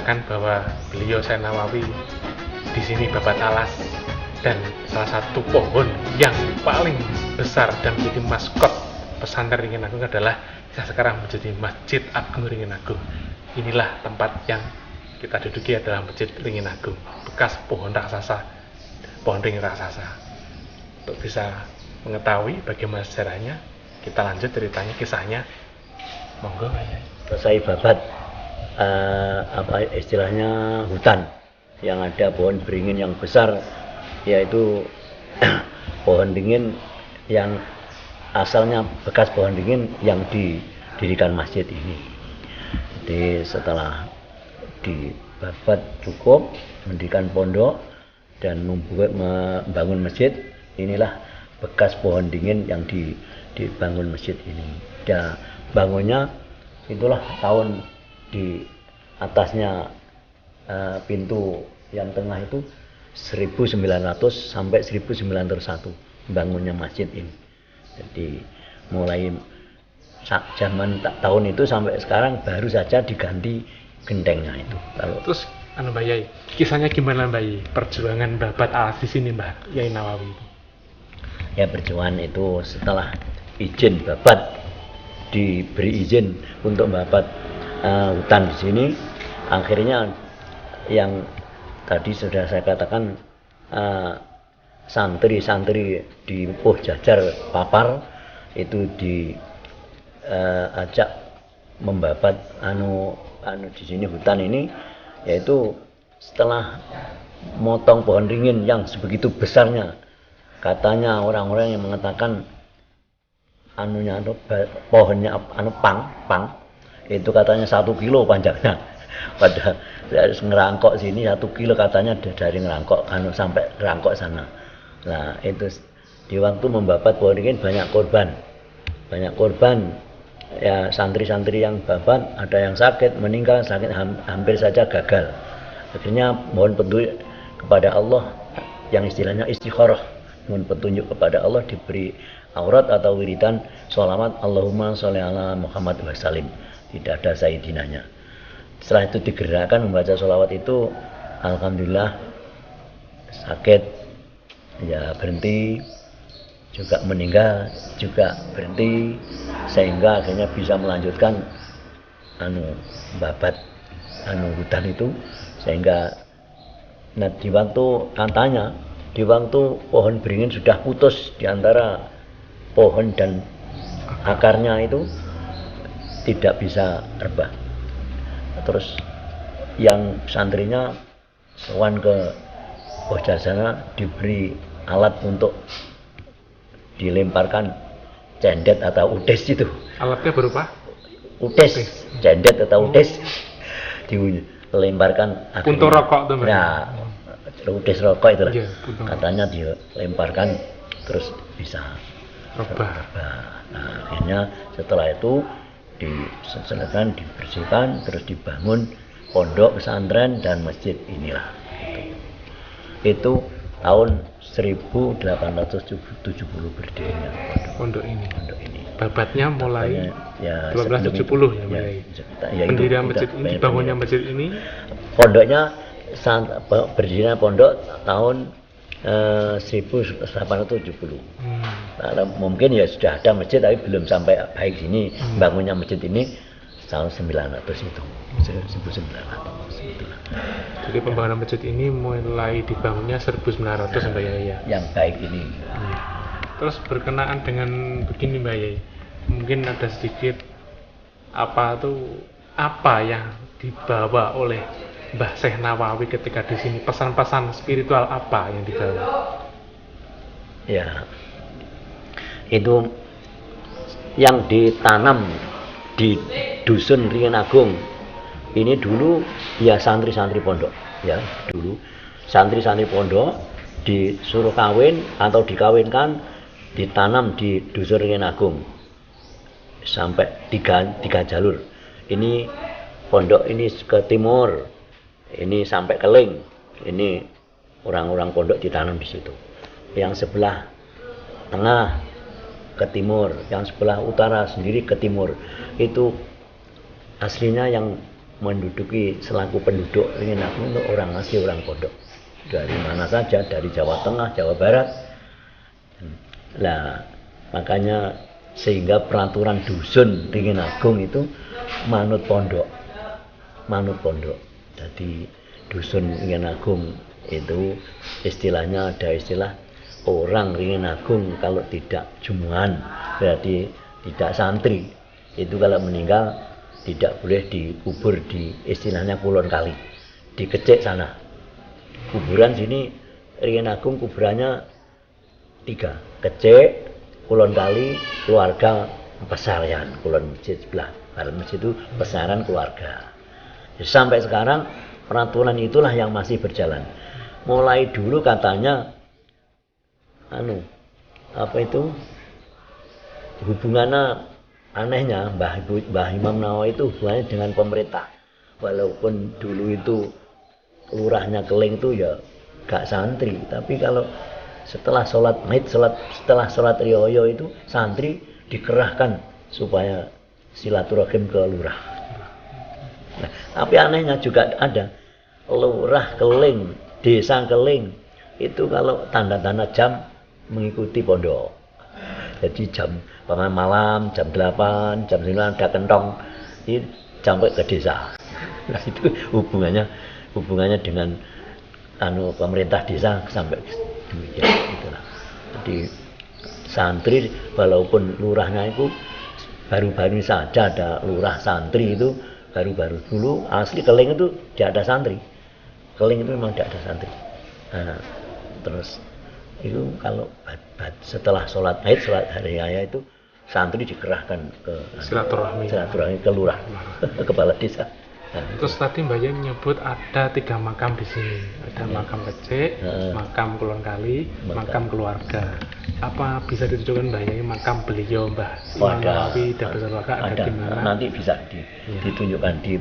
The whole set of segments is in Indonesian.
menceritakan bahwa beliau Syekh Nawawi di sini babat alas, dan salah satu pohon yang paling besar dan menjadi maskot pesantren Ringin Agung adalah yang sekarang menjadi Masjid Agung Ringin Agung. Inilah tempat yang kita duduki adalah Masjid Ringin Agung, bekas pohon raksasa, pohon ringin raksasa. Untuk bisa mengetahui bagaimana sejarahnya, kita lanjut ceritanya, kisahnya. Monggo. Selesai babat apa istilahnya hutan yang ada pohon beringin yang besar, yaitu pohon beringin yang asalnya bekas pohon beringin yang didirikan masjid ini. Jadi setelah dibabat cukup, mendirikan pondok dan membangun masjid, inilah bekas pohon beringin yang dibangun masjid ini. Ya, bangunnya itulah tahun di atasnya pintu yang tengah itu 1900 sampai 1901 bangunnya masjid ini. Jadi mulai zaman tahun itu sampai sekarang baru saja diganti gentengnya itu. Kalau terus Mbak Yai, kisahnya gimana Mbak Yai? Perjuangan babat alas di sini Mbak Yai Nawawi itu. Ya, perjuangan itu setelah izin babat, diberi izin untuk babat hutan di sini, akhirnya yang tadi sudah saya katakan santri-santri di Puh Jajar Papar itu diajak membabat di sini hutan ini, yaitu setelah motong pohon ringin yang sebegitu besarnya, katanya orang-orang yang mengatakan pohonnya pang itu katanya 1 kilo panjangnya. Pada dari ngerangkok sini 1 kilo katanya dari ngerangkok sampai ngerangkok sana. Nah, itu di waktu membabat pohon ringin banyak korban ya, santri-santri yang babat ada yang sakit, meninggal, sakit hampir saja gagal. Akhirnya mohon petunjuk kepada Allah, yang istilahnya istikharah, mohon petunjuk kepada Allah, diberi aurat atau wiridan sholawat Allahumma sholli ala Muhammad wa salim di dada sayyidinanya. Setelah itu digerakkan membaca sholawat itu, alhamdulillah sakit ya berhenti, juga meninggal juga berhenti, sehingga akhirnya bisa melanjutkan babat hutan itu. Sehingga di waktu katanya di waktu pohon beringin sudah putus di antara pohon dan akarnya itu tidak bisa rebah. Terus yang santrinya sowan ke Bojah sana, diberi alat untuk dilemparkan cendet atau udes itu. Alatnya berupa udes, cendet atau udes, dilemparkan. Puntung rokok tuh. Nah, udes rokok itu lah. Ya, katanya dilemparkan terus bisa rebah. Nah, akhirnya setelah itu diselesaikan, dibersihkan, terus dibangun pondok pesantren dan masjid inilah. Itu tahun 1870 berdirinya pondok ini. Babatnya mulai ya 1270 ya. Pendirian masjid ini, bangunnya masjid ini. Pondoknya berdirinya pondok tahun 1870. Karena mungkin ya sudah ada masjid tapi belum sampai baik sini. Bangunnya masjid ini tahun 900 itu. 1900 itu. Jadi pembangunan masjid ini mulai dibangunnya 1900 Mbak Yai ya. Yang baik ini. Terus berkenaan dengan begini Mbak Yai, mungkin ada sedikit apa yang dibawa oleh Mbah Syekh Nawawi ketika di sini, pesan-pesan spiritual apa yang dibawa? Ya, itu yang ditanam di dusun Ringin Agung ini dulu ya santri-santri pondok ya, dulu santri-santri pondok disuruh kawin atau dikawinkan, ditanam di dusun Ringin Agung sampai tiga jalur. Ini pondok ini ke timur, ini sampai Keling, ini orang-orang pondok ditanam di situ. Yang sebelah tengah ke timur, yang sebelah utara sendiri ke timur. Itu aslinya yang menduduki selaku penduduk Ringin Agung itu orang asli, orang pondok. Dari mana saja, dari Jawa Tengah, Jawa Barat. Nah, makanya sehingga peraturan dusun Ringin Agung itu manut pondok. Manut pondok. Jadi dusun Ringin Agung itu istilahnya ada istilah orang Ringin Agung kalau tidak jumuan, berarti tidak santri. Itu kalau meninggal tidak boleh dikubur di istilahnya Kulon Kali, di Kecek sana. Kuburan sini Ringin Agung kuburannya 3, Kecek, Kulon Kali, keluarga Pesarian, Kulon Masjid sebelah barat masjid itu Pesarian keluarga. Jadi, sampai sekarang peraturan itulah yang masih berjalan. Mulai dulu katanya hubungannya anehnya Mbah Imam Nawawi itu hubungannya dengan pemerintah. Walaupun dulu itu lurahnya Keling itu ya gak santri, tapi kalau setelah sholat Maid, setelah sholat Rioyo itu santri dikerahkan supaya silaturahim ke lurah. Nah, tapi anehnya juga ada lurah Keling, desa Keling itu kalau tanda-tanda jam mengikuti pondok. Jadi jam malam, jam 8, jam 9 ada kentong, ini sampai ke desa. Nah, itu hubungannya dengan pemerintah desa sampai demikian itulah. Jadi santri walaupun lurahnya itu baru-baru saja ada lurah santri itu baru-baru dulu asli Keling itu tidak ada santri. Keling itu memang tidak ada santri. Nah, terus itu kalau setelah sholat Maid, sholat hari raya itu santri dikerahkan ke silaturahmi ke lurah, kepala desa. Nah, terus tadi Mbak Yai menyebut ada 3 makam di sini, ada makam Kecek, makam Kulon Kali, makam keluarga. Apa bisa ditunjukkan Mbak Yai makam beliau Mbah Imam Nawawi dan Besar ada di mana? Nanti bisa ditunjukkan di.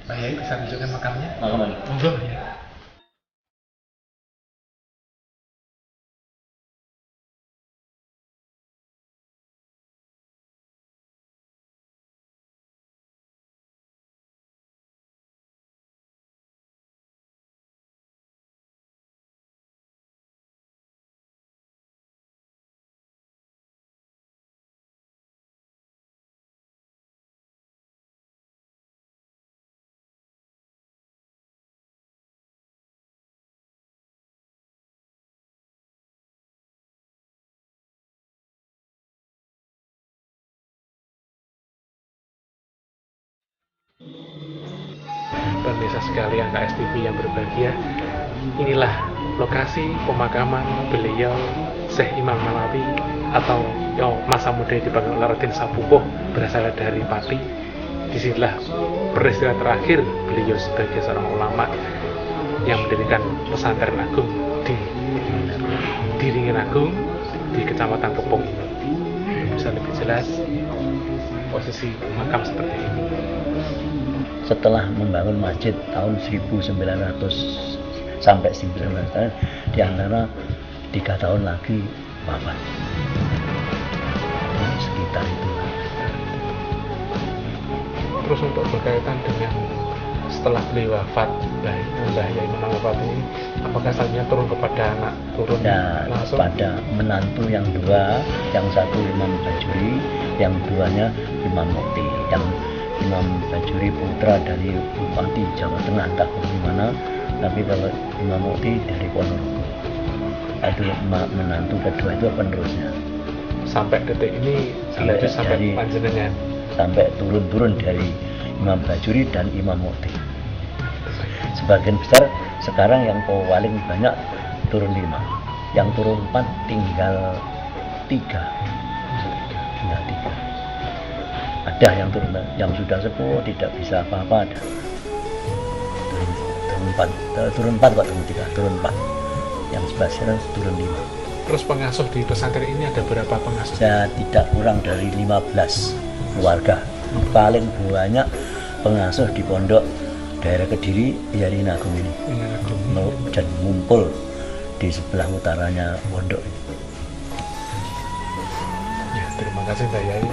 Mbak Yai bisa tunjukkan makamnya? Monggo ya. Pemirsa sekalian KSTV yang berbahagia, inilah lokasi pemakaman beliau Syekh Imam Nawawi atau masa muda dipanggil Raden Sapupuh, berasal dari Pati. Disinilah peristiwa terakhir beliau sebagai seorang ulama yang mendirikan pesantren agung di Ringin Agung di Kecamatan Kepung ini. Bisa lebih jelas posisi makam seperti ini. Setelah membangun masjid tahun 1900 sampai 1900, di antara 3 tahun lagi wafat. Sekitar itu. Terus untuk berkaitan dengan setelah beliau wafat, Mbah Yai wafat ini, apakah selanjutnya turun kepada anak langsung? Pada menantu yang 2, yang 1 Imam Bajuri, yang 2-nya Imam Mukti. Yang Imam Bajuri putra dari Bupati Jawa Tengah, entah di mana, tapi kalau Imam Mukti dari Ponorogo. Itu menantu kedua itu penerusnya. Sampai detik ini sampai panjenengan. Sampai turun dari Imam Bajuri dan Imam Mukti. Sebagian besar sekarang yang paling banyak turun 5, yang turun 4 tinggal 3. Ada yang turun, yang sudah sepuh tidak bisa apa-apa ada. Turun 4 kok, turun 4. Yang sebagian turun 5. Terus pengasuh di pesantren ini ada berapa pengasuh? Tidak kurang dari 15 keluarga. Paling banyak pengasuh di pondok daerah Kediri ya Ringin Agung ini. Dan ngumpul di sebelah utaranya pondok ini. Ya, terima kasih Mbak Yai.